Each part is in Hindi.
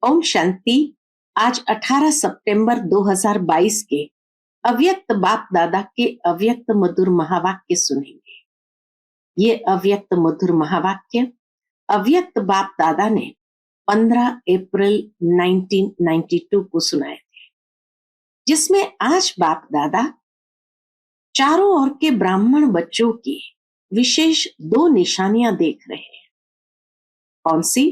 ओम शांति। आज 18 सितंबर 2022 के अव्यक्त बाप दादा के अव्यक्त मधुर महावाक्य सुनेंगे। ये अव्यक्त मधुर महावाक्य अव्यक्त बाप दादा ने 15 अप्रैल 1992 को सुनाए थे, जिसमें आज बाप दादा चारों ओर के ब्राह्मण बच्चों की विशेष 2 निशानियां देख रहे हैं। कौन सी?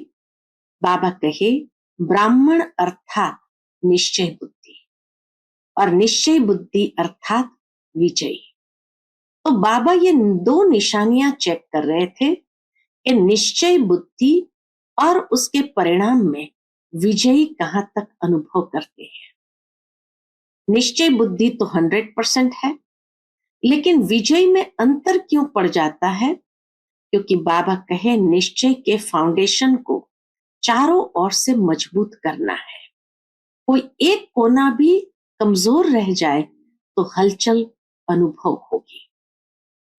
बाबा कहे ब्राह्मण अर्थात निश्चय बुद्धि और निश्चय बुद्धि अर्थात विजयी। तो बाबा ये 2 निशानियां चेक कर रहे थे कि निश्चय बुद्धि और उसके परिणाम में विजयी कहां तक अनुभव करते हैं। निश्चय बुद्धि तो 100% है, लेकिन विजय में अंतर क्यों पड़ जाता है? क्योंकि बाबा कहे निश्चय के फाउंडेशन को चारों ओर से मजबूत करना है। कोई एक कोना भी कमजोर रह जाए तो हलचल अनुभव होगी।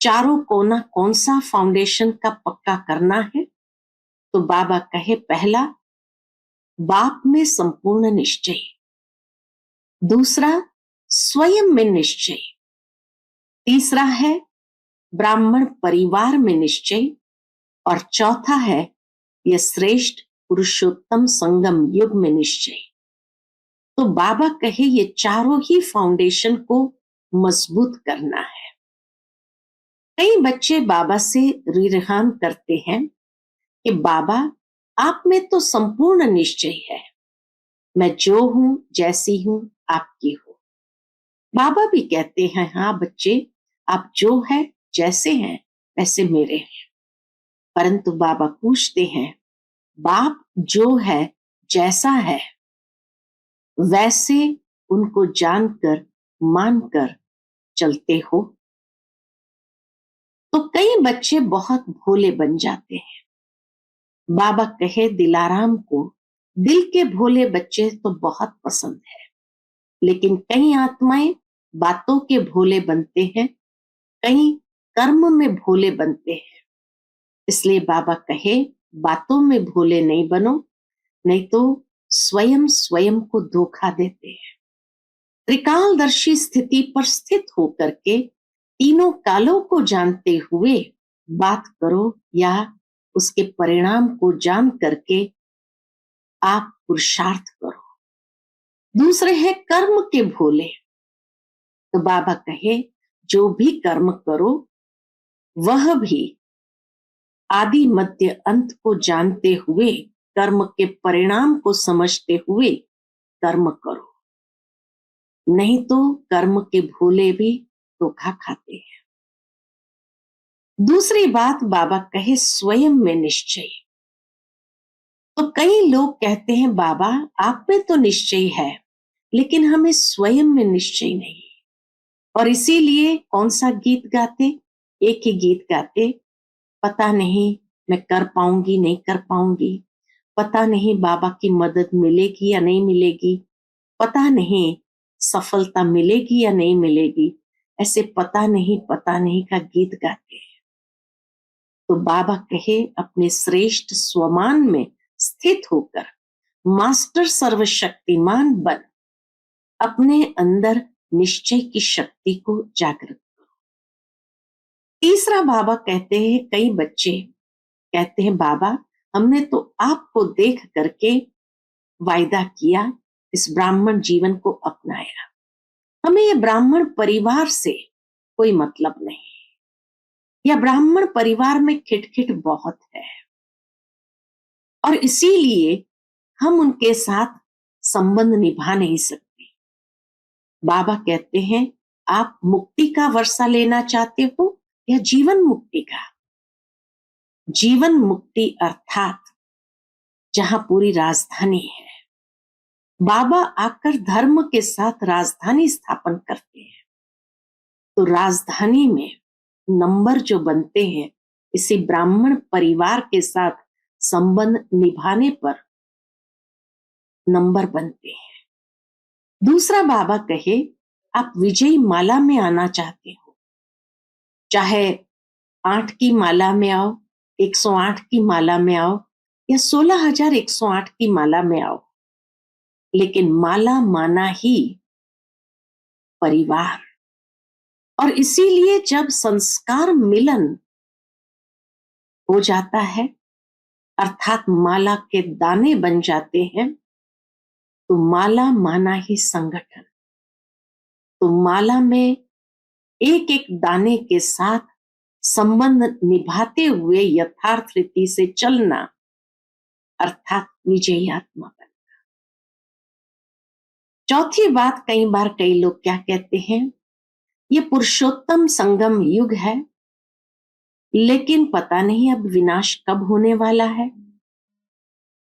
चारों कोना कौन सा फाउंडेशन का पक्का करना है? तो बाबा कहे पहला, बाप में संपूर्ण निश्चय। दूसरा, स्वयं में निश्चय। तीसरा है ब्राह्मण परिवार में निश्चय। और चौथा है यह श्रेष्ठ पुरुषोत्तम संगम युग में निश्चय। तो बाबा कहे ये चारों ही फाउंडेशन को मजबूत करना है। कई बच्चे बाबा से रिहान करते हैं कि बाबा आप में तो संपूर्ण निश्चय है, मैं जो हूं जैसी हूं आपकी हूं। बाबा भी कहते हैं हाँ बच्चे, आप जो है जैसे हैं वैसे मेरे हैं। परंतु बाबा पूछते हैं बाप जो है जैसा है वैसे उनको जानकर मानकर चलते हो? तो कई बच्चे बहुत भोले बन जाते हैं। बाबा कहे दिलाराम को दिल के भोले बच्चे तो बहुत पसंद है, लेकिन कई आत्माएं बातों के भोले बनते हैं, कई कर्म में भोले बनते हैं। इसलिए बाबा कहे बातों में भोले नहीं बनो, नहीं तो स्वयं को धोखा देते हैं। त्रिकालदर्शी स्थिति पर स्थित होकर के तीनों कालों को जानते हुए बात करो या उसके परिणाम को जान करके आप पुरुषार्थ करो। दूसरे हैं कर्म के भोले। तो बाबा कहे जो भी कर्म करो वह भी आदि मध्य अंत को जानते हुए, कर्म के परिणाम को समझते हुए कर्म करो, नहीं तो कर्म के भोले भी धोखा खाते हैं। दूसरी बात बाबा कहे स्वयं में निश्चय। तो कई लोग कहते हैं बाबा आप में तो निश्चय है, लेकिन हमें स्वयं में निश्चय नहीं। और इसीलिए कौन सा गीत गाते? एक ही गीत गाते, पता नहीं मैं कर पाऊंगी नहीं कर पाऊंगी, पता नहीं बाबा की मदद मिलेगी या नहीं मिलेगी, पता नहीं सफलता मिलेगी या नहीं मिलेगी। ऐसे पता नहीं का गीत गाते हैं। तो बाबा कहे अपने श्रेष्ठ स्वमान में स्थित होकर मास्टर सर्वशक्तिमान बन अपने अंदर निश्चय की शक्ति को जागृत करो। तीसरा बाबा कहते हैं कई बच्चे कहते हैं बाबा हमने तो आपको देख करके वायदा किया, इस ब्राह्मण जीवन को अपनाया, हमें ये ब्राह्मण परिवार से कोई मतलब नहीं, या ब्राह्मण परिवार में खिटखिट बहुत है और इसीलिए हम उनके साथ संबंध निभा नहीं सकते। बाबा कहते हैं आप मुक्ति का वर्षा लेना चाहते हो या जीवन मुक्ति का? जीवन मुक्ति अर्थात जहां पूरी राजधानी है। बाबा आकर धर्म के साथ राजधानी स्थापन करते हैं, तो राजधानी में नंबर जो बनते हैं, इसी ब्राह्मण परिवार के साथ संबंध निभाने पर नंबर बनते हैं। दूसरा बाबा कहे आप विजयी माला में आना चाहते हो, चाहे 8 की माला में आओ, 108 की माला में आओ या 16,108 की माला में आओ, लेकिन माला माना ही परिवार। और इसीलिए जब संस्कार मिलन हो जाता है, अर्थात माला के दाने बन जाते हैं, तो माला माना ही संगठन। तो माला में एक एक दाने के साथ संबंध निभाते हुए यथार्थ रीति से चलना, अर्थात विजयी आत्मा बनना। चौथी बात, कई बार कई लोग क्या कहते हैं, ये पुरुषोत्तम संगम युग है, लेकिन पता नहीं अब विनाश कब होने वाला है।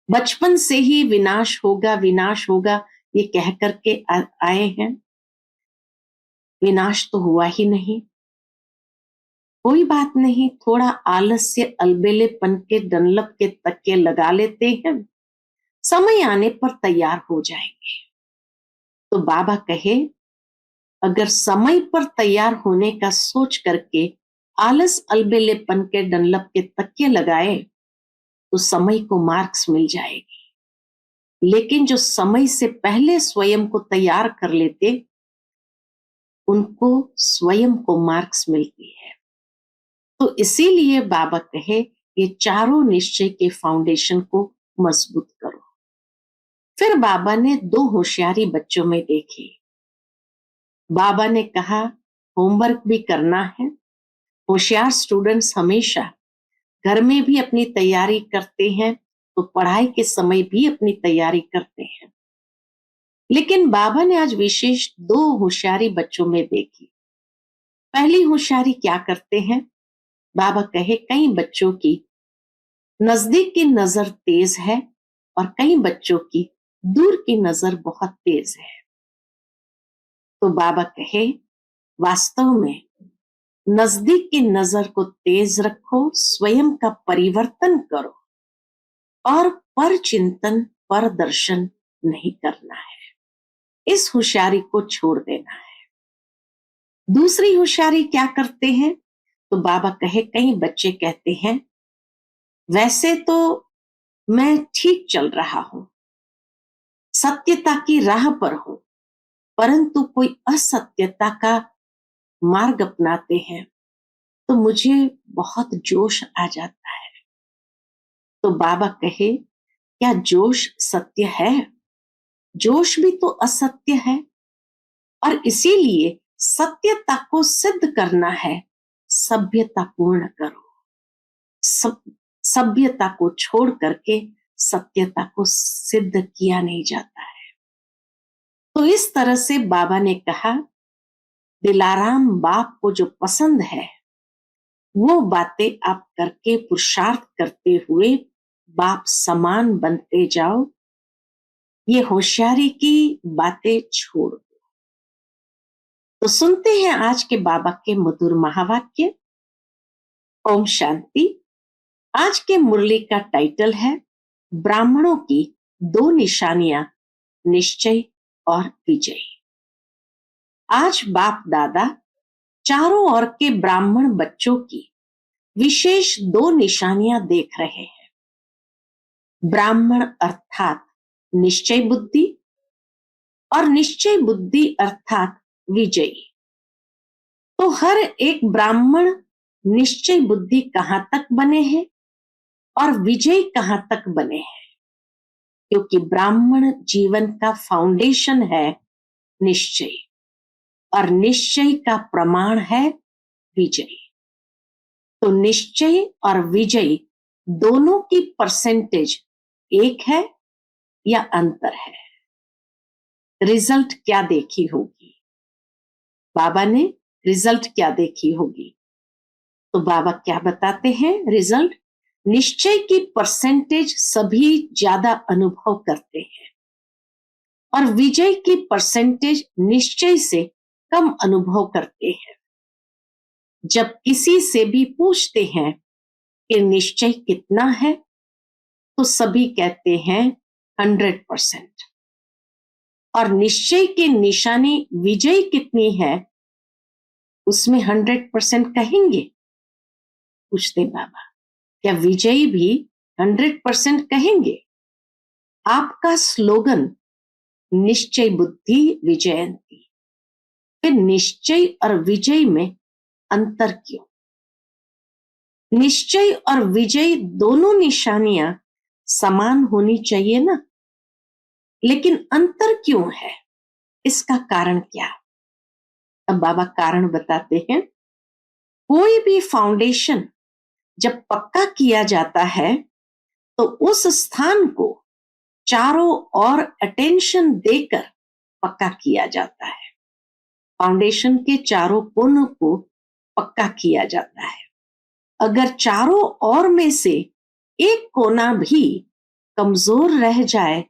बचपन से ही विनाश होगा विनाश होगा ये कह करके आए हैं, विनाश तो हुआ ही नहीं। कोई बात नहीं, थोड़ा आलस्य अलबेलेपन के डनलप के तकिए लगा लेते हैं, समय आने पर तैयार हो जाएंगे। तो बाबा कहे, अगर समय पर तैयार होने का सोच करके आलस अलबेलेपन के डनलप के तकिए लगाए तो समय को मार्क्स मिल जाएगी। लेकिन जो समय से पहले स्वयं को तैयार कर लेते, उनको स्वयं को मार्क्स मिलती है। तो इसीलिए बाबा कहे, ये चारों निश्चय के फाउंडेशन को मजबूत करो। फिर बाबा ने दो होशियारी बच्चों में देखी। बाबा ने कहा, होमवर्क भी करना है। होशियार स्टूडेंट्स हमेशा घर में भी अपनी तैयारी करते हैं, तो पढ़ाई के समय भी अपनी तैयारी करते हैं। लेकिन बाबा ने आज विशेष दो होशियारी बच्चों में देखी। पहली होशियारी क्या करते हैं, बाबा कहे, कई बच्चों की नजदीक की नजर तेज है और कई बच्चों की दूर की नजर बहुत तेज है। तो बाबा कहे, वास्तव में नजदीक की नजर को तेज रखो, स्वयं का परिवर्तन करो और पर चिंतन पर दर्शन नहीं करना है, इस होशियारी को छोड़ देना है। दूसरी होशियारी क्या करते हैं, तो बाबा कहे, कई बच्चे कहते हैं, वैसे तो मैं ठीक चल रहा हूं, सत्यता की राह पर हूं, परंतु कोई असत्यता का मार्ग अपनाते हैं तो मुझे बहुत जोश आ जाता है। तो बाबा कहे, क्या जोश सत्य है? जोश भी तो असत्य है। और इसीलिए सत्यता को सिद्ध करना है, सभ्यता पूर्ण करो। सभ्यता को छोड़ करके सत्यता को सिद्ध किया नहीं जाता है। तो इस तरह से बाबा ने कहा, दिलाराम बाप को जो पसंद है वो बातें आप करके पुरुषार्थ करते हुए बाप समान बनते जाओ। ये होशियारी की बातें छोड़ दो। तो सुनते हैं आज के बाबा के मधुर महावाक्य। ओम शांति। आज के मुरली का टाइटल है, ब्राह्मणों की दो निशानियां, निश्चय और विजय। आज बाप दादा चारों ओर के ब्राह्मण बच्चों की विशेष दो निशानियां देख रहे हैं। ब्राह्मण अर्थात निश्चय बुद्धि और निश्चय बुद्धि अर्थात विजयी। तो हर एक ब्राह्मण निश्चय बुद्धि कहां तक बने हैं और विजय कहां तक बने हैं, क्योंकि ब्राह्मण जीवन का फाउंडेशन है निश्चय और निश्चय का प्रमाण है विजय। तो निश्चय और विजय दोनों की परसेंटेज एक है या अंतर है? रिजल्ट क्या देखी होगी? बाबा ने रिजल्ट क्या देखी होगी? तो बाबा क्या बताते हैं रिजल्ट? निश्चय की परसेंटेज सभी ज्यादा अनुभव करते हैं और विजय की परसेंटेज निश्चय से कम अनुभव करते हैं। जब किसी से भी पूछते हैं कि निश्चय कितना है, तो सभी कहते हैं 100%। और निश्चय की निशानी विजय कितनी है, उसमें 100% कहेंगे? पूछते बाबा, क्या विजयी भी 100% कहेंगे? आपका स्लोगन निश्चय बुद्धि विजयंती। फिर निश्चय और विजय में अंतर क्यों? निश्चय और विजय दोनों निशानियां समान होनी चाहिए ना, लेकिन अंतर क्यों है? इसका कारण क्या? अब बाबा कारण बताते हैं। कोई भी फाउंडेशन जब पक्का किया जाता है तो उस स्थान को चारों ओर अटेंशन देकर पक्का किया जाता है। फाउंडेशन के चारों कोनों को पक्का किया जाता है। अगर चारों ओर में से एक कोना भी कमजोर रह जाए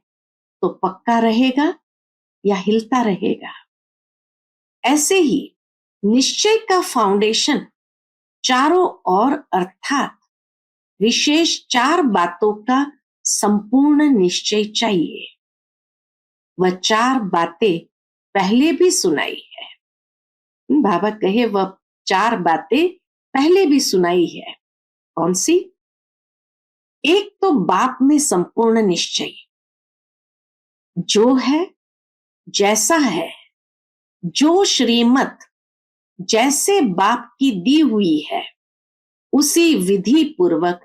तो पक्का रहेगा या हिलता रहेगा? ऐसे ही निश्चय का फाउंडेशन चारों ओर अर्थात विशेष 4 बातों का संपूर्ण निश्चय चाहिए। वह 4 बातें पहले भी सुनाई है। बाबा कहे वह 4 बातें पहले भी सुनाई है। कौन सी? एक तो बाप में संपूर्ण निश्चय, जो है जैसा है, जो श्रीमत जैसे बाप की दी हुई है उसी विधि पूर्वक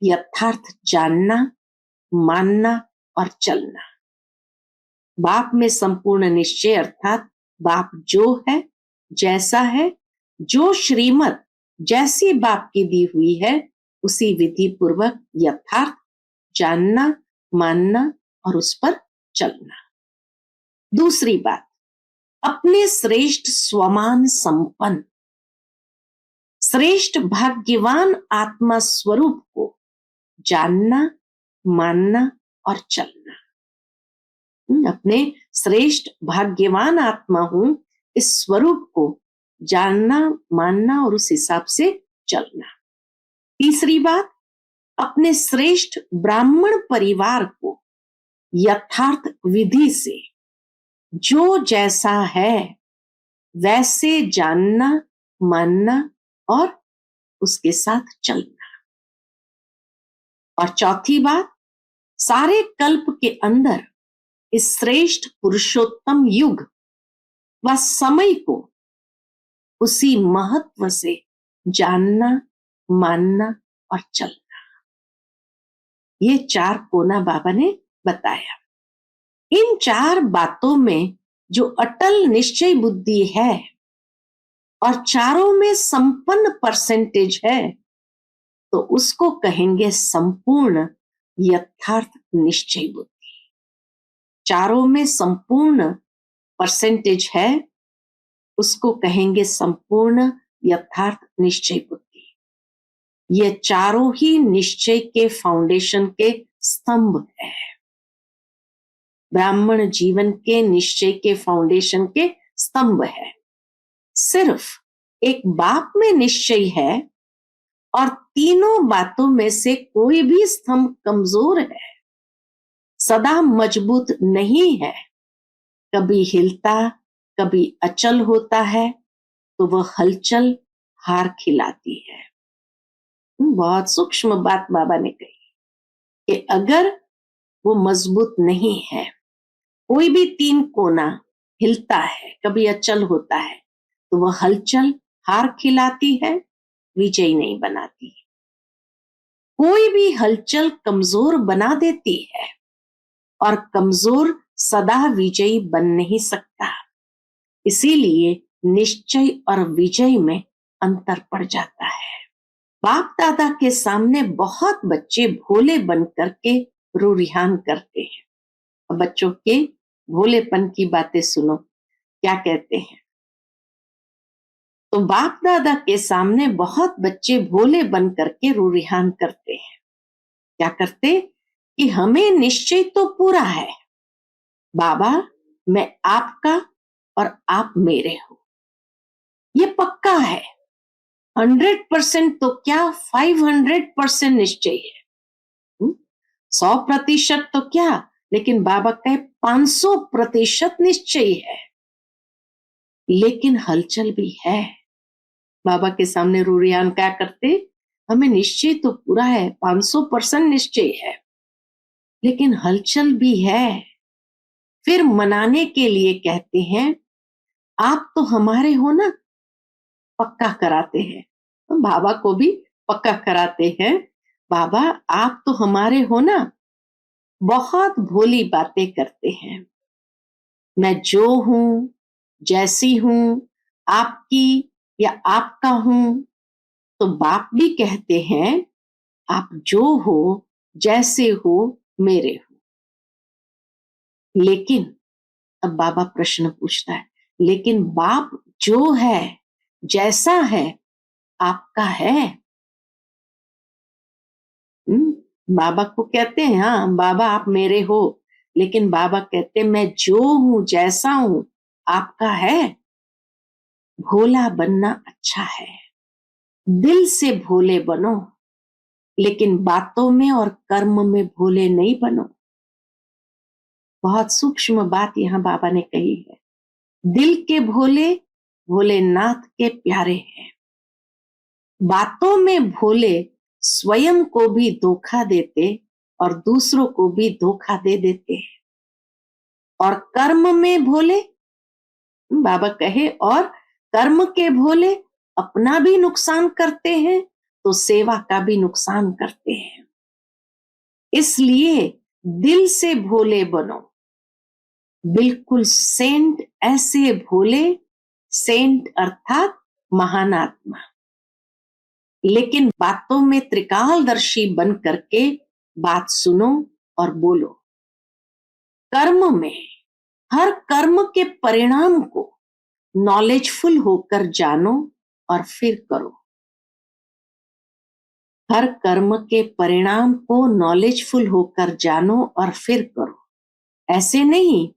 यथार्थ जानना, मानना और चलना। बाप में संपूर्ण निश्चय अर्थात बाप जो है, जैसा है, जो श्रीमत जैसी बाप की दी हुई है उसी विधि पूर्वक यथार्थ जानना, मानना और उस पर चलना। दूसरी बात, अपने श्रेष्ठ स्वमान संपन्न श्रेष्ठ भाग्यवान आत्मा स्वरूप को जानना, मानना और चलना। अपने श्रेष्ठ भाग्यवान आत्मा हूं इस स्वरूप को जानना, मानना और उस हिसाब से चलना। तीसरी बात, अपने श्रेष्ठ ब्राह्मण परिवार को यथार्थ विधि से जो जैसा है वैसे जानना, मानना और उसके साथ चलना। और चौथी बात, सारे कल्प के अंदर इस श्रेष्ठ पुरुषोत्तम युग व समय को उसी महत्व से जानना, मानना और चलना। ये 4 कोना बाबा ने बताया। इन 4 बातों में जो अटल निश्चय बुद्धि है और चारों में संपन्न परसेंटेज है तो उसको कहेंगे संपूर्ण यथार्थ निश्चय बुद्धि। चारों में संपूर्ण परसेंटेज है उसको कहेंगे संपूर्ण यथार्थ निश्चय बुद्धि। ये चारों ही निश्चय के फाउंडेशन के स्तंभ है। ब्राह्मण जीवन के निश्चय के फाउंडेशन के स्तंभ है। सिर्फ एक बाप में निश्चय है और तीनों बातों में से कोई भी स्तंभ कमजोर है, सदा मजबूत नहीं है, कभी हिलता कभी अचल होता है तो वह हलचल हार खिलाती है। बहुत सूक्ष्म बात बाबा ने कही कि अगर वो मजबूत नहीं है, कोई भी 3 कोना हिलता है, कभी अचल होता है तो वह हलचल हार खिलाती है, विजय नहीं बनाती। कोई भी हलचल कमजोर बना देती है और कमजोर सदा विजयी बन नहीं सकता। इसीलिए निश्चय और विजय में अंतर पड़ जाता है। बाप दादा के सामने बहुत बच्चे भोले बन करके रूरिहान करते हैं। बच्चों के भोलेपन की बातें सुनो, क्या कहते हैं? तो बाप दादा के सामने बहुत बच्चे भोले बन करके रूरिहान करते हैं। क्या करते? कि हमें निश्चय तो पूरा है, बाबा मैं आपका और आप मेरे हो, ये पक्का है। 100% तो क्या 500% निश्चय है। 100% तो क्या, लेकिन बाबा कहे 500% निश्चय है। लेकिन हलचल भी है। बाबा के सामने रूरियान क्या करते? हमें निश्चय तो पूरा है, 500% निश्चय है, लेकिन हलचल भी है। फिर मनाने के लिए कहते हैं, आप तो हमारे हो ना, पक्का कराते हैं। तो बाबा को भी पक्का कराते हैं, बाबा आप तो हमारे हो ना। बहुत भोली बातें करते हैं। मैं जो हूं, जैसी हूं, आपकी या आपका हूं। तो बाप भी कहते हैं, आप जो हो, जैसे हो, मेरे हो। लेकिन अब बाबा प्रश्न पूछता है, लेकिन बाप जो है, जैसा है, आपका है? बाबा को कहते हैं, हाँ बाबा आप मेरे हो, लेकिन बाबा कहते हैं, मैं जो हूं, जैसा हूं, आपका है? भोला बनना अच्छा है, दिल से भोले बनो, लेकिन बातों में और कर्म में भोले नहीं बनो। बहुत सूक्ष्म बात यहां बाबा ने कही है। दिल के भोले भोलेनाथ के प्यारे हैं, बातों में भोले स्वयं को भी धोखा देते और दूसरों को भी धोखा दे देते हैं। और कर्म में भोले, बाबा कहे, और कर्म के भोले अपना भी नुकसान करते हैं तो सेवा का भी नुकसान करते हैं। इसलिए दिल से भोले बनो, बिल्कुल सेंट ऐसे भोले, सेंट अर्थात महान आत्मा, लेकिन बातों में त्रिकालदर्शी बन करके बात सुनो और बोलो। कर्म में हर कर्म के परिणाम को नॉलेजफुल होकर जानो और फिर करो। हर कर्म के परिणाम को नॉलेजफुल होकर जानो और फिर करो। ऐसे नहीं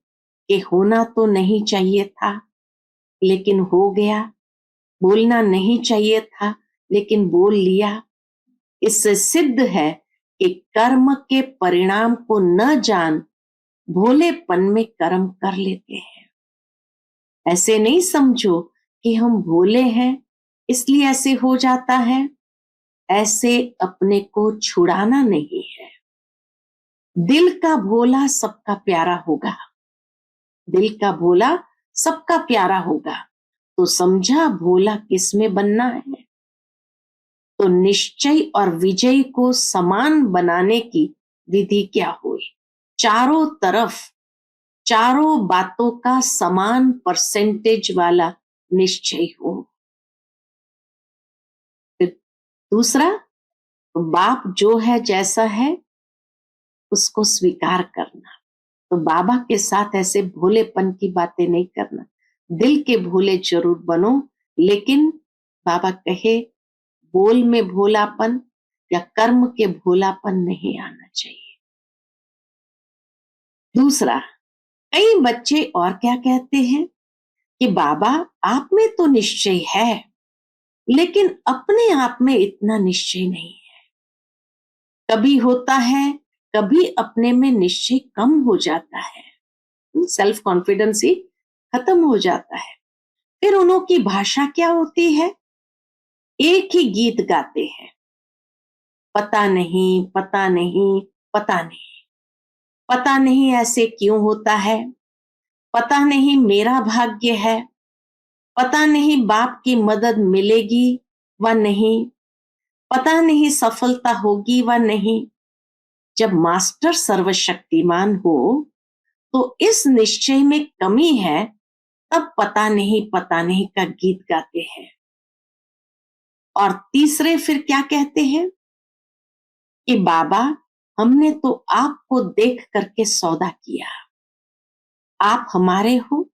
कि होना तो नहीं चाहिए था लेकिन हो गया, बोलना नहीं चाहिए था लेकिन बोल लिया। इससे सिद्ध है कि कर्म के परिणाम को न जान भोलेपन में कर्म कर लेते हैं। ऐसे नहीं समझो कि हम भोले हैं इसलिए ऐसे हो जाता है। ऐसे अपने को छुड़ाना नहीं है। दिल का भोला सबका प्यारा होगा, दिल का भोला सबका प्यारा होगा। तो समझा भोला किसमें बनना है? तो निश्चय और विजय को समान बनाने की विधि क्या हुई? चारों तरफ चारों बातों का समान परसेंटेज वाला निश्चय हो। फिर दूसरा, बाप जो है जैसा है उसको स्वीकार करना। तो बाबा के साथ ऐसे भोलेपन की बातें नहीं करना। दिल के भोले जरूर बनो, लेकिन बाबा कहे बोल में भोलापन या कर्म के भोलापन नहीं आना चाहिए। दूसरा, कई बच्चे और क्या कहते हैं कि बाबा आप में तो निश्चय है लेकिन अपने आप में इतना निश्चय नहीं है। कभी होता है, कभी अपने में निश्चय कम हो जाता है, सेल्फ कॉन्फिडेंस ही खत्म हो जाता है। फिर उन्हों की भाषा क्या होती है? एक ही गीत गाते हैं, पता नहीं पता नहीं पता नहीं, पता नहीं ऐसे क्यों होता है, पता नहीं मेरा भाग्य है, पता नहीं बाप की मदद मिलेगी व नहीं, पता नहीं सफलता होगी व नहीं। जब मास्टर सर्वशक्तिमान हो तो इस निश्चय में कमी है, तब पता नहीं का गीत गाते हैं। और तीसरे फिर क्या कहते हैं कि बाबा हमने तो आपको देख करके सौदा किया, आप हमारे हो,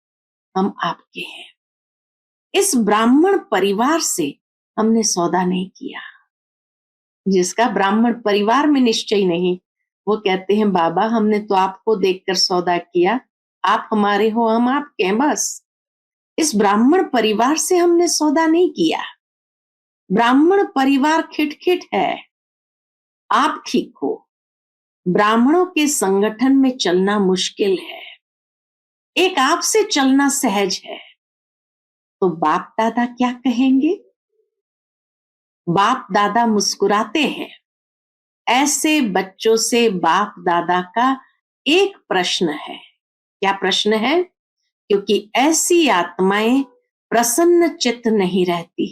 हम आपके हैं। इस ब्राह्मण परिवार से हमने सौदा नहीं किया। जिसका ब्राह्मण परिवार में निश्चय नहीं, वो कहते हैं बाबा हमने तो आपको देखकर सौदा किया, आप हमारे हो, हम आपके हैं, बस। इस ब्राह्मण परिवार से हमने सौदा नहीं किया। ब्राह्मण परिवार खिटखिट है, आप ठीक हो। ब्राह्मणों के संगठन में चलना मुश्किल है, एक आपसे चलना सहज है। तो बाप दादा क्या कहेंगे? बाप दादा मुस्कुराते हैं। ऐसे बच्चों से बाप दादा का एक प्रश्न है, क्या प्रश्न है? क्योंकि ऐसी आत्माएं प्रसन्न चित्त नहीं रहती,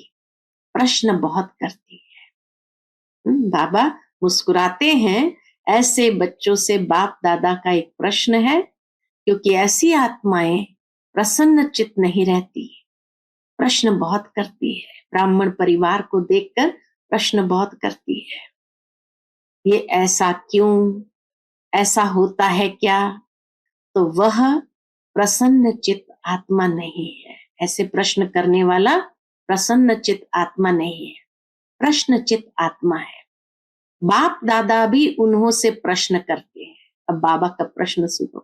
प्रश्न बहुत करती है। बाबा मुस्कुराते हैं। ऐसे बच्चों से बाप दादा का एक प्रश्न है, क्योंकि ऐसी आत्माएं प्रसन्न चित्त नहीं रहती, प्रश्न बहुत करती है। ब्राह्मण परिवार को देखकर प्रश्न बहुत करती है, ये ऐसा क्यों, ऐसा होता है क्या? तो वह प्रसन्न चित्त आत्मा नहीं है। ऐसे प्रश्न करने वाला प्रसन्न चित्त आत्मा नहीं है, प्रश्न चित्त आत्मा है। बाप दादा भी उन्हों से प्रश्न करते हैं। अब बाबा का प्रश्न सुनो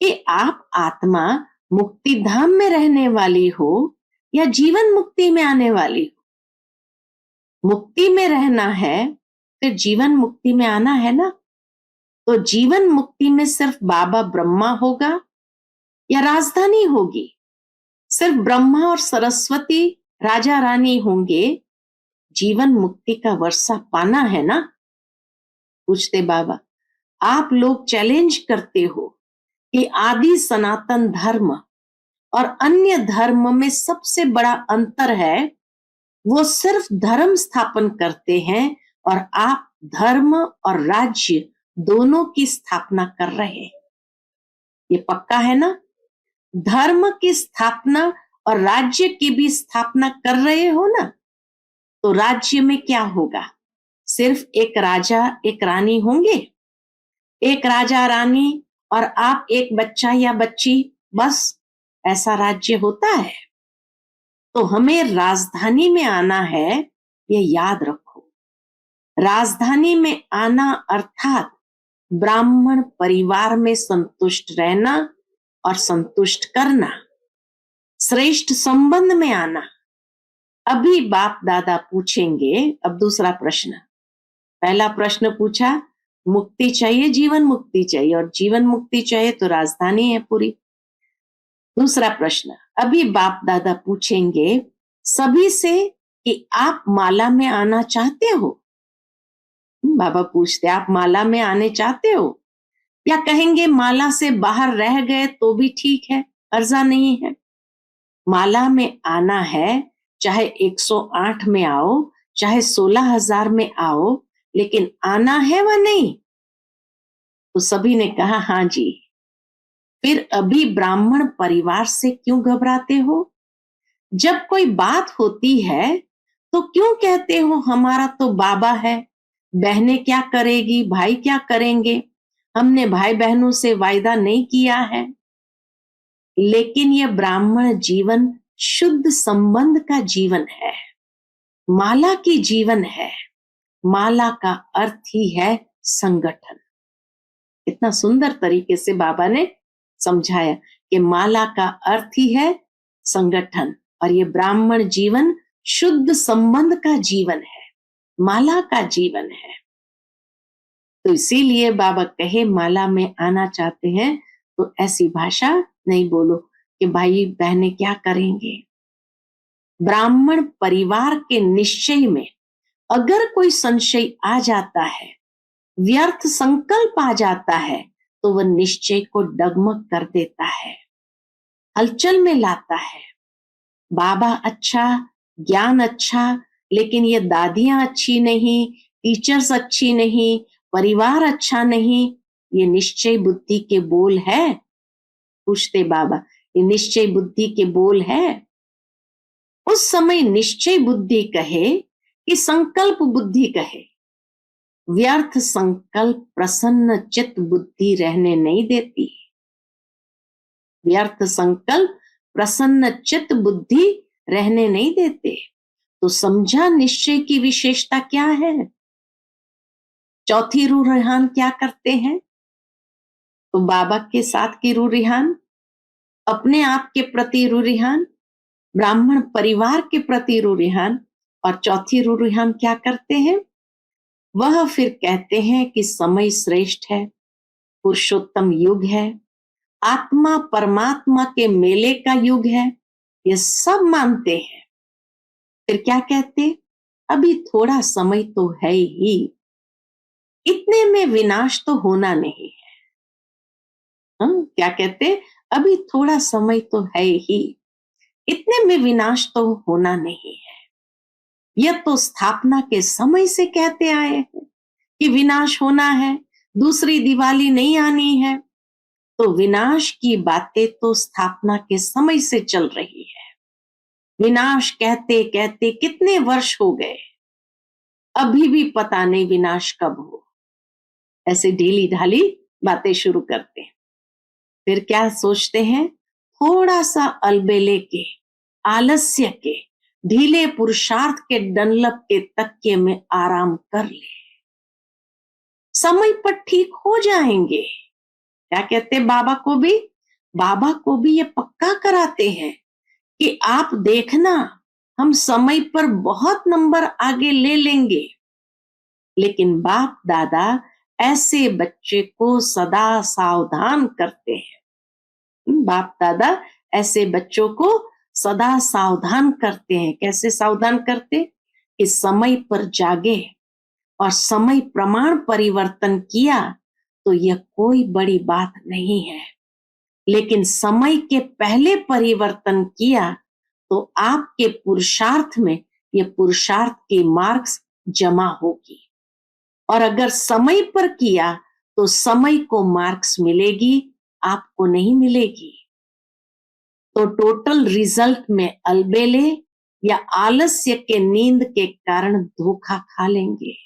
कि आप आत्मा मुक्ति धाम में रहने वाली हो या जीवन मुक्ति में आने वाली हो? मुक्ति में रहना है फिर जीवन मुक्ति में आना है ना। तो जीवन मुक्ति में सिर्फ बाबा ब्रह्मा होगा या राजधानी होगी? सिर्फ ब्रह्मा और सरस्वती राजा रानी होंगे? जीवन मुक्ति का वर्षा पाना है ना। पूछते बाबा, आप लोग चैलेंज करते हो कि आदि सनातन धर्म और अन्य धर्म में सबसे बड़ा अंतर है, वो सिर्फ धर्म स्थापन करते हैं और आप धर्म और राज्य दोनों की स्थापना कर रहे हैं। ये पक्का है ना? धर्म की स्थापना और राज्य की भी स्थापना कर रहे हो ना। तो राज्य में क्या होगा? सिर्फ एक राजा एक रानी होंगे? एक राजा रानी और आप एक बच्चा या बच्ची, बस ऐसा राज्य होता है? तो हमें राजधानी में आना है, ये याद रखो। राजधानी में आना अर्थात ब्राह्मण परिवार में संतुष्ट रहना और संतुष्ट करना, श्रेष्ठ संबंध में आना। अभी बाप दादा पूछेंगे। अब दूसरा प्रश्न, पहला प्रश्न पूछा मुक्ति चाहिए, जीवन मुक्ति चाहिए, और जीवन मुक्ति चाहिए तो राजधानी है पूरी। दूसरा प्रश्न अभी बाप दादा पूछेंगे सभी से कि आप माला में आना चाहते हो? बाबा पूछते आप माला में आने चाहते हो, या कहेंगे माला से बाहर रह गए तो भी ठीक है, अर्जा नहीं है? माला में आना है, चाहे 108 में आओ, चाहे 16,000 में आओ, लेकिन आना है व नहीं? तो सभी ने कहा हाँ जी। फिर अभी ब्राह्मण परिवार से क्यों घबराते हो? जब कोई बात होती है तो क्यों कहते हो हमारा तो बाबा है, बहनें क्या करेगी, भाई क्या करेंगे, हमने भाई बहनों से वायदा नहीं किया है। लेकिन यह ब्राह्मण जीवन शुद्ध संबंध का जीवन है, माला की जीवन है। माला का अर्थ ही है संगठन। इतना सुंदर तरीके से बाबा ने समझाया कि माला का अर्थ ही है संगठन, और ये ब्राह्मण जीवन शुद्ध संबंध का जीवन है, माला का जीवन है। तो इसीलिए बाबा कहे माला में आना चाहते हैं तो ऐसी भाषा नहीं बोलो कि भाई बहनें क्या करेंगे। ब्राह्मण परिवार के निश्चय में अगर कोई संशय आ जाता है, व्यर्थ संकल्प आ जाता है, तो वह निश्चय को डगमग कर देता है, हलचल में लाता है। बाबा अच्छा, ज्ञान अच्छा, लेकिन ये दादियां अच्छी नहीं, टीचर्स अच्छी नहीं, परिवार अच्छा नहीं, ये निश्चय बुद्धि के बोल है? पूछते बाबा, ये निश्चय बुद्धि के बोल है? उस समय निश्चय बुद्धि कहे कि संकल्प बुद्धि कहे? व्यर्थ संकल्प प्रसन्न चित्त बुद्धि रहने नहीं देती। व्यर्थ संकल्प प्रसन्न चित्त बुद्धि रहने नहीं देते। तो समझा निश्चय की विशेषता क्या है? चौथी रूह रिहान क्या करते हैं? तो बाबा के साथ की रूह रिहान, अपने आप के प्रति रूह रिहान, ब्राह्मण परिवार के प्रति रूह रिहान, और चौथी रूह रिहान क्या करते हैं? वह फिर कहते हैं कि समय श्रेष्ठ है, पुरुषोत्तम युग है, आत्मा परमात्मा के मेले का युग है, ये सब मानते हैं। फिर क्या कहते? अभी थोड़ा समय तो है ही, इतने में विनाश तो होना नहीं है। क्या कहते, अभी थोड़ा समय तो है ही, इतने में विनाश तो होना नहीं है। यह तो स्थापना के समय से कहते आए हैं कि विनाश होना है, दूसरी दिवाली नहीं आनी है। तो विनाश की बातें तो स्थापना के समय से चल रही है। विनाश कहते कहते कितने वर्ष हो गए, अभी भी पता नहीं विनाश कब हो। ऐसे ढीली ढाली बातें शुरू करते हैं। फिर क्या सोचते हैं, थोड़ा सा अलबेले के, आलस्य के, ढीले पुरुषार्थ के डनलप के तकिए में आराम कर ले, समय पर ठीक हो जाएंगे। क्या कहते बाबा को भी ये पक्का कराते हैं कि आप देखना, हम समय पर बहुत नंबर आगे ले लेंगे। लेकिन बाप दादा ऐसे बच्चे को सदा सावधान करते हैं। बाप दादा ऐसे बच्चों को सदा सावधान करते हैं। कैसे सावधान करते, कि समय पर जागे और समय प्रमाण परिवर्तन किया तो यह कोई बड़ी बात नहीं है, लेकिन समय के पहले परिवर्तन किया तो आपके पुरुषार्थ में ये पुरुषार्थ की मार्क्स जमा होगी। और अगर समय पर किया तो समय को मार्क्स मिलेगी, आपको नहीं मिलेगी। तो टोटल रिजल्ट में अलबेले या आलस्य के नींद के कारण धोखा खा लेंगे।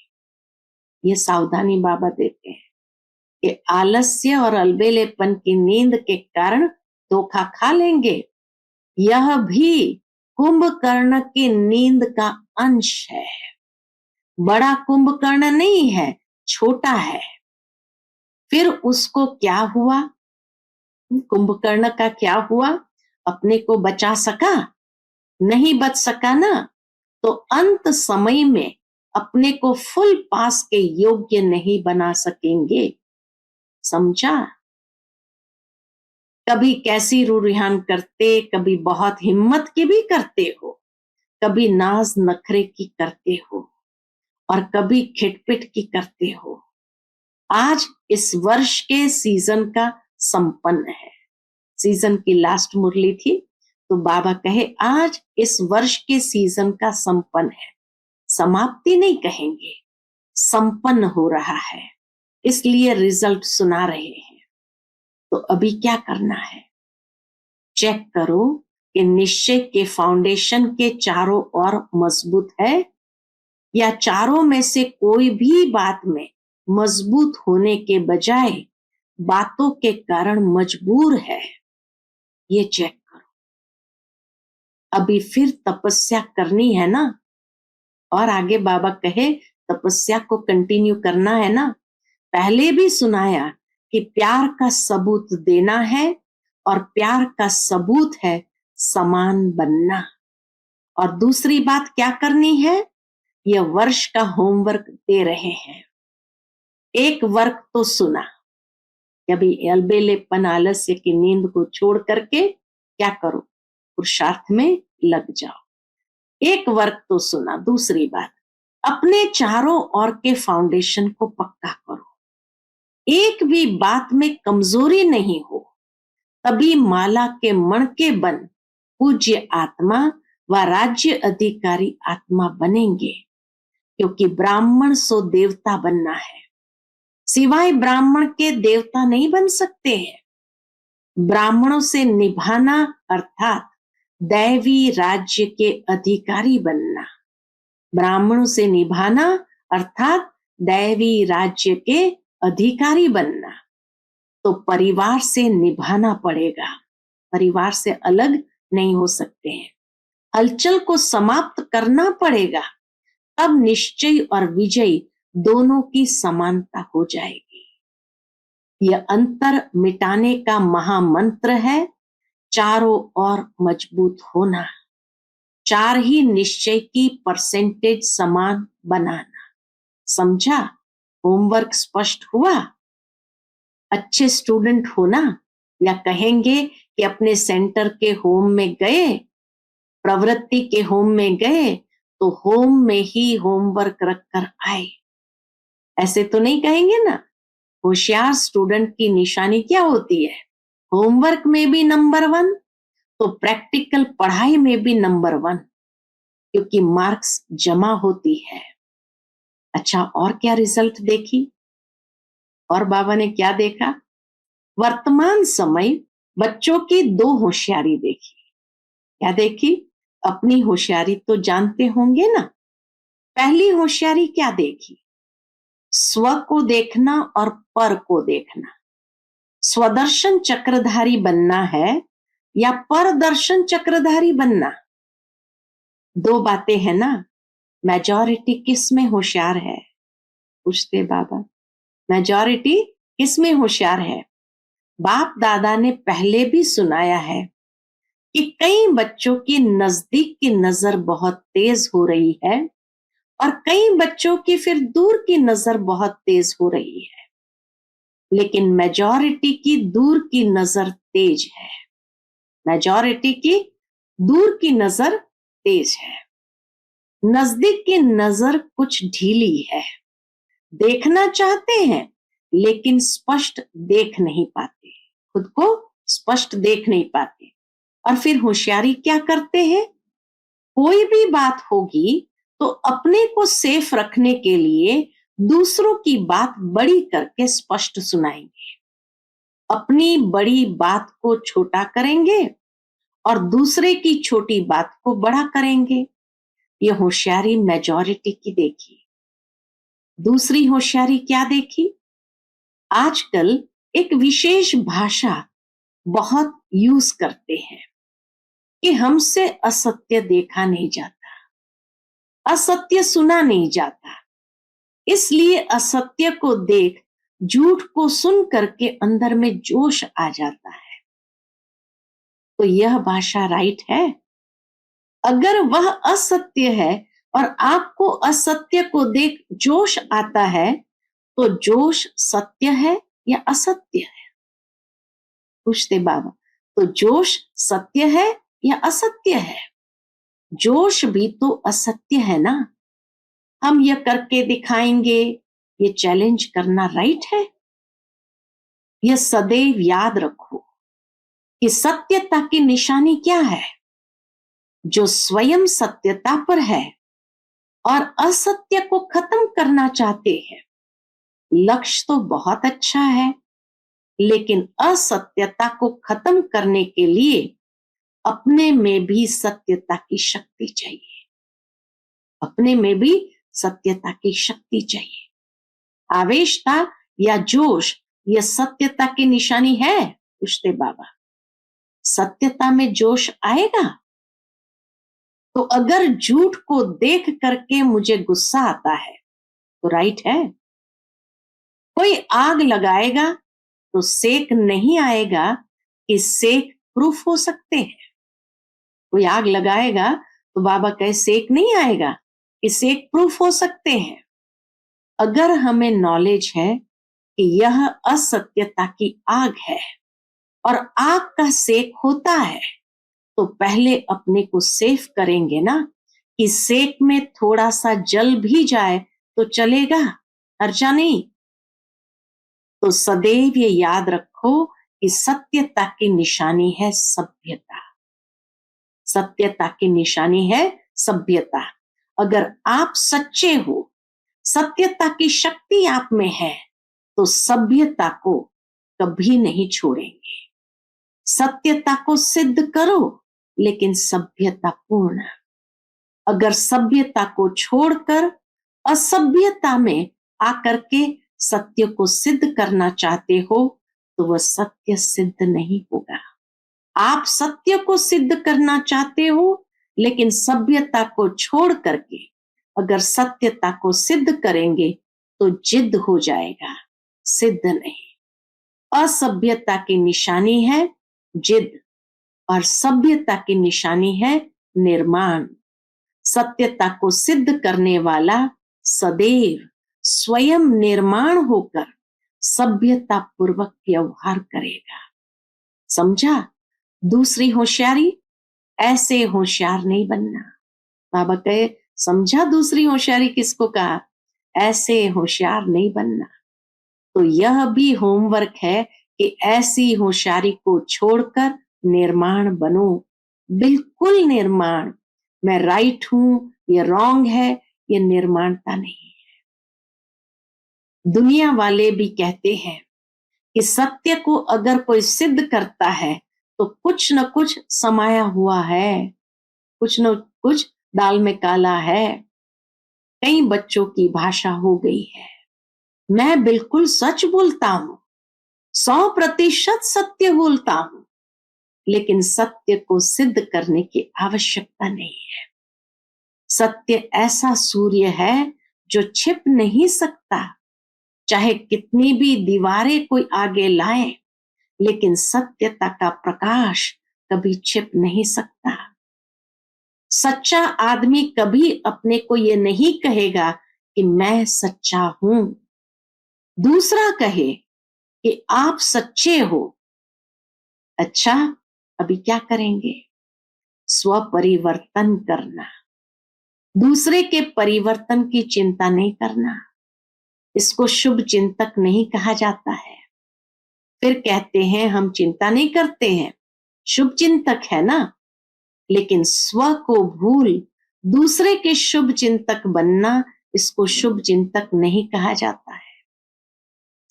ये सावधानी बाबा देते हैं कि आलस्य और अलबेलेपन की नींद के कारण धोखा खा लेंगे। यह भी कुंभकर्ण की नींद का अंश है, बड़ा कुंभकर्ण नहीं है, छोटा है। फिर उसको क्या हुआ, कुंभकर्ण का क्या हुआ, अपने को बचा सका? नहीं बच सका ना। तो अंत समय में अपने को फुल पास के योग्य नहीं बना सकेंगे। समझा? कभी कैसी रूरिहान करते, कभी बहुत हिम्मत की भी करते हो, कभी नाज नखरे की करते हो और कभी खिटपिट की करते हो। आज इस वर्ष के सीजन का संपन्न है। सीजन की लास्ट मुरली थी, तो बाबा कहे आज इस वर्ष के सीजन का संपन्न है। समाप्ति नहीं कहेंगे, संपन्न हो रहा है, इसलिए रिजल्ट सुना रहे हैं। तो अभी क्या करना है, चेक करो कि निश्चय के फाउंडेशन के चारों ओर मजबूत है या चारों में से कोई भी बात में मजबूत होने के बजाय बातों के कारण मजबूर है। ये चेक करो। अभी फिर तपस्या करनी है ना, और आगे बाबा कहे तपस्या को कंटिन्यू करना है ना। पहले भी सुनाया कि प्यार का सबूत देना है और प्यार का सबूत है समान बनना। और दूसरी बात क्या करनी है, यह वर्ष का होमवर्क दे रहे हैं। एक वर्क तो सुना, कभी अलबेलेपन आलस्य की नींद को छोड़ करके क्या करो, पुरुषार्थ में लग जाओ। एक वर्क तो सुना। दूसरी बात, अपने चारों ओर के फाउंडेशन को पक्का करो, एक भी बात में कमजोरी नहीं हो, तभी माला के मणके बन पूज्य आत्मा व राज्य अधिकारी आत्मा बनेंगे। क्योंकि ब्राह्मण सो देवता बनना है, सिवाय ब्राह्मण के देवता नहीं बन सकते हैं। ब्राह्मणों से निभाना अर्थात दैवी राज्य के अधिकारी बनना, ब्राह्मणों से निभाना अर्थात दैवी राज्य के अधिकारी बनना। तो परिवार से निभाना पड़ेगा, परिवार से अलग नहीं हो सकते हैं। हलचल को समाप्त करना पड़ेगा, तब निश्चय और विजय दोनों की समानता हो जाएगी। यह अंतर मिटाने का महामंत्र है, चारों ओर मजबूत होना, चार ही निश्चय की परसेंटेज समान बनाना। समझा? होमवर्क स्पष्ट हुआ? अच्छे स्टूडेंट होना, या कहेंगे कि अपने सेंटर के होम में गए, प्रवृत्ति के होम में गए तो होम में ही होमवर्क रखकर आए, ऐसे तो नहीं कहेंगे ना। होशियार स्टूडेंट की निशानी क्या होती है? होमवर्क में भी नंबर 1, तो प्रैक्टिकल पढ़ाई में भी नंबर 1, क्योंकि मार्क्स जमा होती है। अच्छा, और क्या रिजल्ट देखी? और बाबा ने क्या देखा? वर्तमान समय बच्चों की 2 होशियारी देखी। क्या देखी? अपनी होशियारी तो जानते होंगे ना। पहली होशियारी क्या देखी? स्व को देखना और पर को देखना। स्वदर्शन चक्रधारी बनना है या परदर्शन चक्रधारी बनना? 2 बातें है ना। मेजॉरिटी किस में होशियार है? पूछते बाबा, मेजॉरिटी किस में होशियार है? बाप दादा ने पहले भी सुनाया है कि कई बच्चों की नजदीक की नजर बहुत तेज हो रही है और कई बच्चों की फिर दूर की नजर बहुत तेज हो रही है, लेकिन मेजॉरिटी की दूर की नजर तेज है। मेजॉरिटी की दूर की नजर तेज है। नजदीक की नजर कुछ ढीली है। देखना चाहते हैं लेकिन स्पष्ट देख नहीं पाते, खुद को स्पष्ट देख नहीं पाते। और फिर होशियारी क्या करते हैं? कोई भी बात होगी तो अपने को सेफ रखने के लिए दूसरों की बात बड़ी करके स्पष्ट सुनाएंगे। अपनी बड़ी बात को छोटा करेंगे और दूसरे की छोटी बात को बड़ा करेंगे। ये होशियारी मेजॉरिटी की देखी। दूसरी होशियारी क्या देखी? आजकल एक विशेष भाषा बहुत यूज करते हैं कि हमसे असत्य देखा नहीं जाता, असत्य सुना नहीं जाता, इसलिए असत्य को देख झूठ को सुन करके अंदर में जोश आ जाता है। तो यह भाषा राइट है? अगर वह असत्य है और आपको असत्य को देख जोश आता है, तो जोश सत्य है या असत्य है? पूछते बाबा। तो जोश सत्य है या असत्य है? जोश भी तो असत्य है ना। हम यह करके दिखाएंगे, ये चैलेंज करना राइट है? यह सदैव याद रखो कि सत्यता की निशानी क्या है? जो स्वयं सत्यता पर है और असत्य को खत्म करना चाहते हैं। लक्ष्य तो बहुत अच्छा है, लेकिन असत्यता को खत्म करने के लिए अपने में भी सत्यता की शक्ति चाहिए। अपने में भी सत्यता की शक्ति चाहिए। आवेशता या जोश यह सत्यता की निशानी है? पूछते बाबा। सत्यता में जोश आएगा? तो अगर झूठ को देख करके मुझे गुस्सा आता है तो राइट है। कोई आग लगाएगा तो सेक नहीं आएगा कि सेक प्रूफ हो सकते हैं। कोई आग लगाएगा तो बाबा कहे सेक नहीं आएगा कि सेक प्रूफ हो सकते हैं। अगर हमें नॉलेज है कि यह असत्यता की आग है और आग का सेक होता है, तो पहले अपने को सेफ करेंगे ना कि सेक में थोड़ा सा जल भी जाए तो चलेगा, हर्जा नहीं। तो सदैव ये याद रखो कि सत्यता की निशानी है सभ्यता। सत्यता की निशानी है सभ्यता। अगर आप सच्चे हो, सत्यता की शक्ति आप में है, तो सभ्यता को कभी नहीं छोड़ेंगे। सत्यता को सिद्ध करो, लेकिन सभ्यता पूर्ण। अगर सभ्यता को छोड़कर असभ्यता में आकर के सत्य को सिद्ध करना चाहते हो, तो वह सत्य सिद्ध नहीं होगा। आप सत्य को सिद्ध करना चाहते हो, लेकिन सभ्यता को छोड़ करके अगर सत्यता को सिद्ध करेंगे तो जिद हो जाएगा, सिद्ध नहीं। असभ्यता की निशानी है जिद और सभ्यता की निशानी है निर्माण। सत्यता को सिद्ध करने वाला सदैव स्वयं निर्माण होकर सभ्यता पूर्वक व्यवहार करेगा। समझा? दूसरी होशियारी, ऐसे होशियार नहीं बनना। बाबा कहे समझा दूसरी होशियारी किसको कहा? ऐसे होशियार नहीं बनना। तो यह भी होमवर्क है कि ऐसी होशियारी को छोड़कर निर्माण बनो, बिल्कुल निर्माण। मैं राइट हूं, ये रॉन्ग है, ये निर्माणता नहीं। दुनिया वाले भी कहते हैं कि सत्य को अगर कोई सिद्ध करता है तो कुछ न कुछ समाया हुआ है, कुछ न कुछ दाल में काला है। कई बच्चों की भाषा हो गई है, मैं बिल्कुल सच बोलता हूं, 100% सत्य बोलता हूं, लेकिन सत्य को सिद्ध करने की आवश्यकता नहीं है। सत्य ऐसा सूर्य है जो छिप नहीं सकता, चाहे कितनी भी दीवारें कोई आगे लाए, लेकिन सत्यता का प्रकाश कभी छिप नहीं सकता। सच्चा आदमी कभी अपने को ये नहीं कहेगा कि मैं सच्चा हूं। दूसरा कहे कि आप सच्चे हो। अच्छा, अभी क्या करेंगे? स्व परिवर्तन करना, दूसरे के परिवर्तन की चिंता नहीं करना। इसको शुभ चिंतक नहीं कहा जाता है। फिर कहते हैं हम चिंता नहीं करते हैं, शुभ चिंतक है ना। लेकिन स्व को भूल दूसरे के शुभ चिंतक बनना, इसको शुभ चिंतक नहीं कहा जाता है।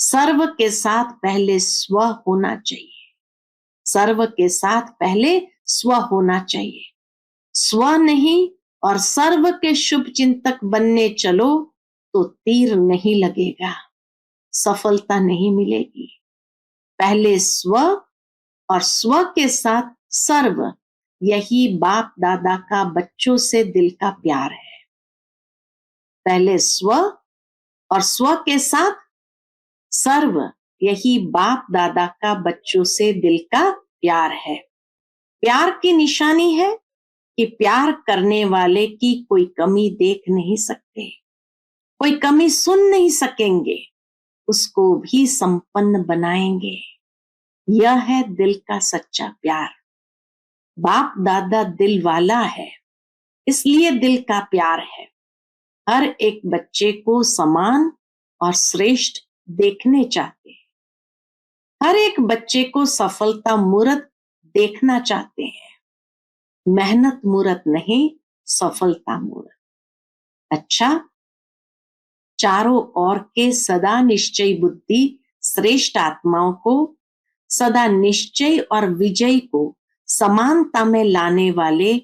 सर्व के साथ पहले स्व होना चाहिए, सर्व के साथ पहले स्व होना चाहिए। स्व नहीं और सर्व के शुभ चिंतक बनने चलो तो तीर नहीं लगेगा, सफलता नहीं मिलेगी। पहले स्व और स्व के साथ सर्व, यही बाप दादा का बच्चों से दिल का प्यार है। पहले स्व और स्व के साथ सर्व, यही बाप दादा का बच्चों से दिल का प्यार है। प्यार की निशानी है कि प्यार करने वाले की कोई कमी देख नहीं सकते, कोई कमी सुन नहीं सकेंगे, उसको भी संपन्न बनाएंगे। यह है दिल का सच्चा प्यार। बाप दादा दिल वाला है, इसलिए दिल का प्यार है। हर एक बच्चे को समान और श्रेष्ठ देखने चाहते हैं। हर एक बच्चे को सफलता मूर्त देखना चाहते हैं, मेहनत मूर्त नहीं, सफलता मूर्त। अच्छा, चारों ओर के सदा निश्चय बुद्धि श्रेष्ठ आत्माओं को, सदा निश्चय और विजय को समानता में लाने वाले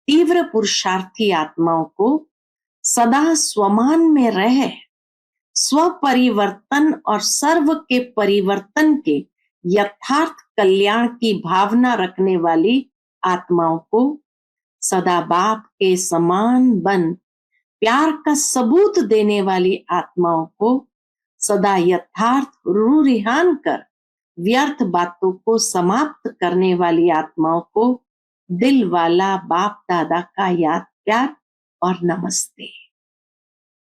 तीव्र पुरुषार्थी आत्माओं को सदा स्वमान में रह स्व परिवर्तन और सर्व के परिवर्तन के यथार्थ कल्याण की भावना रखने वाली आत्माओं को सदा बाप के समान बन प्यार का सबूत देने वाली आत्माओं को सदा यथार्थ रूरिहान कर व्यर्थ बातों को समाप्त करने वाली आत्माओं को दिल वाला बाप दादा का याद प्यार और नमस्ते।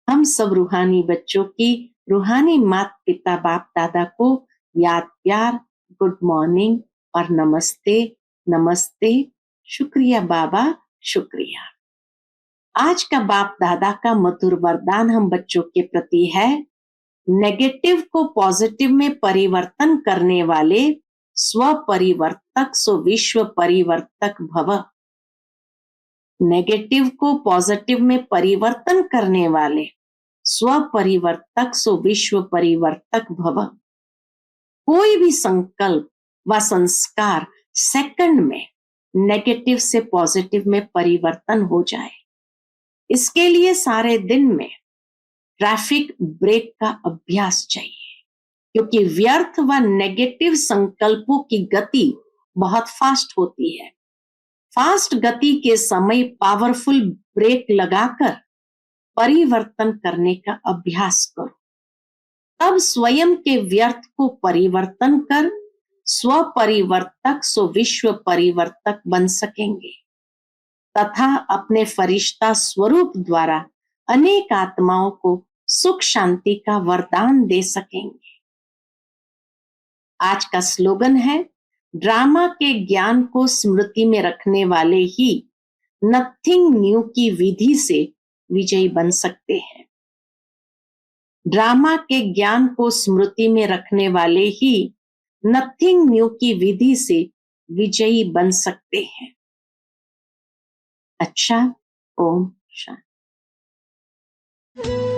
हम सब रूहानी बच्चों की रूहानी माता पिता बाप दादा को याद प्यार, गुड मॉर्निंग और नमस्ते। नमस्ते, शुक्रिया बाबा, शुक्रिया। आज का बाप दादा का मधुर वरदान हम बच्चों के प्रति है, नेगेटिव को पॉजिटिव में परिवर्तन करने वाले स्व परिवर्तक सो विश्व परिवर्तक भव। नेगेटिव को पॉजिटिव में परिवर्तन करने वाले स्व परिवर्तक सो विश्व परिवर्तक भव। कोई भी संकल्प व संस्कार सेकंड में नेगेटिव से पॉजिटिव में परिवर्तन हो जाए, इसके लिए सारे दिन में ट्रैफिक ब्रेक का अभ्यास चाहिए, क्योंकि व्यर्थ व नेगेटिव संकल्पों की गति बहुत फास्ट होती है। फास्ट गति के समय पावरफुल ब्रेक लगाकर परिवर्तन करने का अभ्यास करो, तब स्वयं के व्यर्थ को परिवर्तन कर स्व परिवर्तक सो विश्व परिवर्तक बन सकेंगे तथा अपने फरिश्ता स्वरूप द्वारा अनेक आत्माओं को सुख शांति का वरदान दे सकेंगे। आज का स्लोगन है, ड्रामा के ज्ञान को स्मृति में रखने वाले ही नथिंग न्यू की विधि से विजयी बन सकते हैं। ड्रामा के ज्ञान को स्मृति में रखने वाले ही नथिंग न्यू की विधि से विजयी बन सकते हैं। अच्छा, ओम शांति।